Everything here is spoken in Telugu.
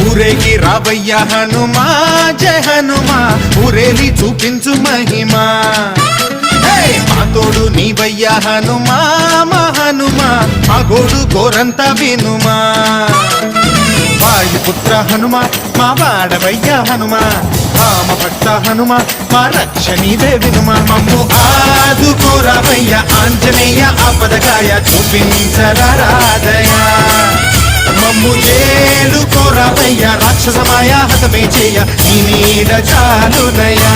ఊరేగి రావయ్య హనుమా జయ హనుమా ఊరేలి చూపించు మహిమా మా తోడు నీవయ్య హనుమా మా హనుమా మా గోడు గోరంత వినుమా వాయుపుత్ర హనుమ మా వాడవయ్య హనుమ రామభక్త హనుమ మా రక్షణీదే వినుమ మమ్ము ఆదుకోరావయ్య ఆంజనేయ ఆపదగాయ చూపించరాదయ మమ్ము ఏలుకోరావయ్య రాక్షసమాయ హతమే చేయ నీ నీడ చాలునయా